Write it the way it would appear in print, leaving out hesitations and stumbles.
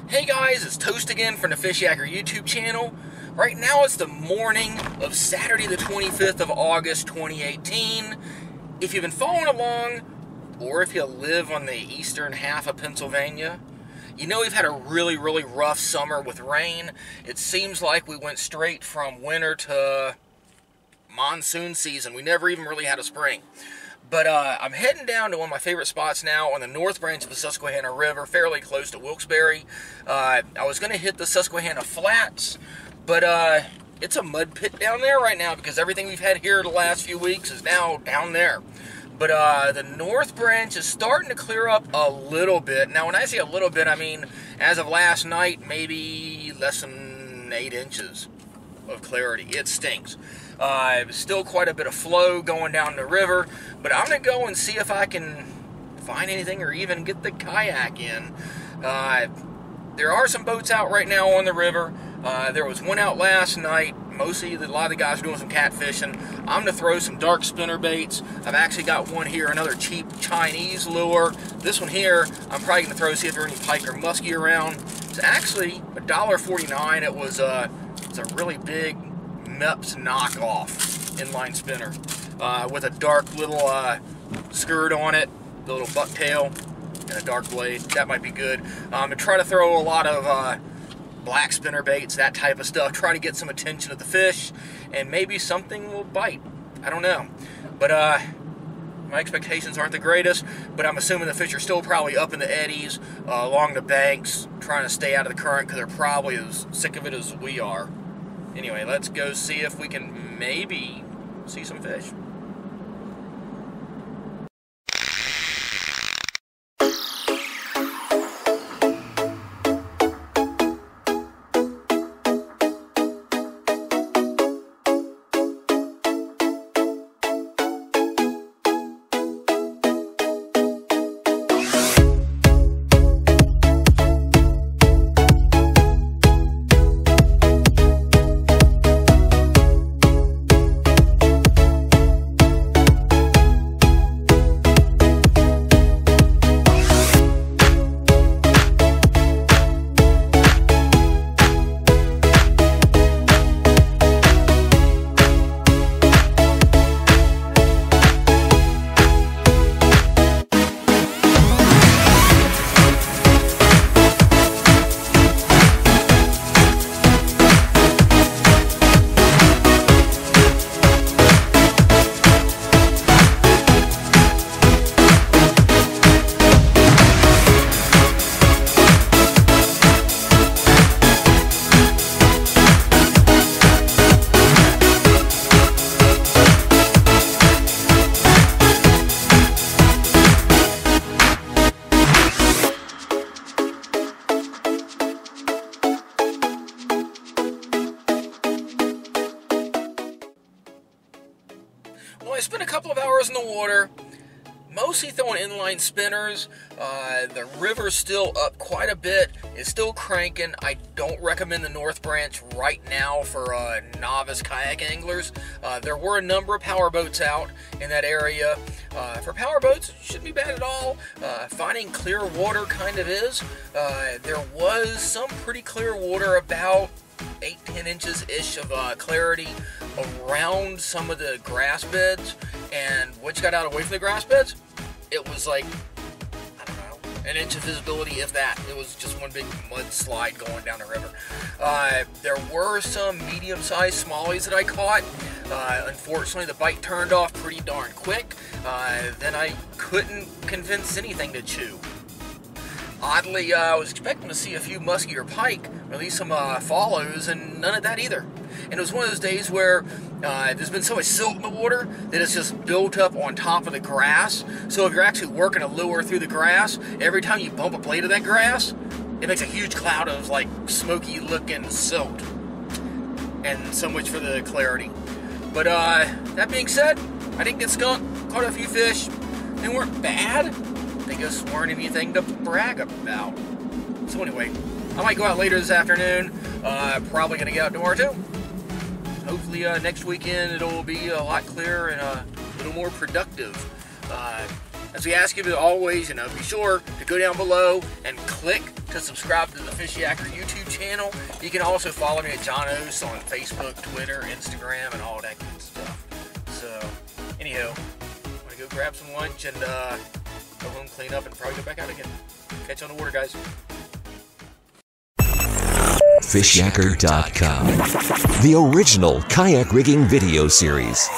Hey guys, it's Toast again from the Fishyaker YouTube channel. Right now it's the morning of Saturday the 25th of August 2018. If you've been following along, or if you live on the eastern half of Pennsylvania, you know we've had a really rough summer with rain. It seems like we went straight from winter to monsoon season. We never even really had a spring. But I'm heading down to one of my favorite spots now on the north branch of the Susquehanna River, fairly close to Wilkes-Barre. I was going to hit the Susquehanna Flats, but it's a mud pit down there right now because everything we've had here the last few weeks is now down there. But the north branch is starting to clear up a little bit. Now, when I say a little bit, I mean, as of last night, maybe less than 8 inches of clarity. It stinks. Still quite a bit of flow going down the river, but I'm going to go and see if I can find anything or even get the kayak in. There are some boats out right now on the river. There was one out last night. Mostly, a lot of the guys are doing some catfishing. I'm going to throw some dark spinner baits. I've actually got one here, another cheap Chinese lure. This one here, I'm probably going to throw, see if there are any pike or muskie around. It's actually $1.49. It was it's a really big Mepps knockoff inline spinner with a dark little skirt on it, the little bucktail, and a dark blade. That might be good. And try to throw a lot of black spinner baits, that type of stuff. Try to get some attention of the fish, and maybe something will bite. I don't know. But my expectations aren't the greatest, but I'm assuming the fish are still probably up in the eddies, along the banks, trying to stay out of the current because they're probably as sick of it as we are. Anyway, let's go see if we can maybe see some fish. Well, I spent a couple of hours in the water, mostly throwing inline spinners. The river's still up quite a bit. It's still cranking. I don't recommend the North Branch right now for novice kayak anglers. There were a number of power boats out in that area. For power boats, it shouldn't be bad at all. Finding clear water kind of is. There was some pretty clear water, about 8-10 inches-ish of clarity around some of the grass beds, and once you got out away from the grass beds, it was like, I don't know, an inch of visibility, if that. It was just one big mudslide going down the river. There were some medium-sized smallies that I caught. Unfortunately, the bite turned off pretty darn quick. Then I couldn't convince anything to chew. Oddly, I was expecting to see a few muskie or pike, or at least some follows, and none of that either. And it was one of those days where there's been so much silt in the water that it's just built up on top of the grass. So if you're actually working a lure through the grass, every time you bump a blade of that grass, it makes a huge cloud of like smoky looking silt. And so much for the clarity. But that being said, I didn't get skunked, caught a few fish. They weren't bad. They just weren't anything to brag about. So anyway, I might go out later this afternoon. Probably going to get out tomorrow too. Hopefully next weekend it'll be a lot clearer and a little more productive. as we ask you to always, be sure to go down below and click to subscribe to the Fishyaker YouTube channel. You can also follow me at John Oast on Facebook, Twitter, Instagram, and all that good stuff. So, anyhow, I'm going to go grab some lunch and go home, clean up, and probably go back out again. Catch you on the water, guys. Fishyaker.com, the original kayak rigging video series.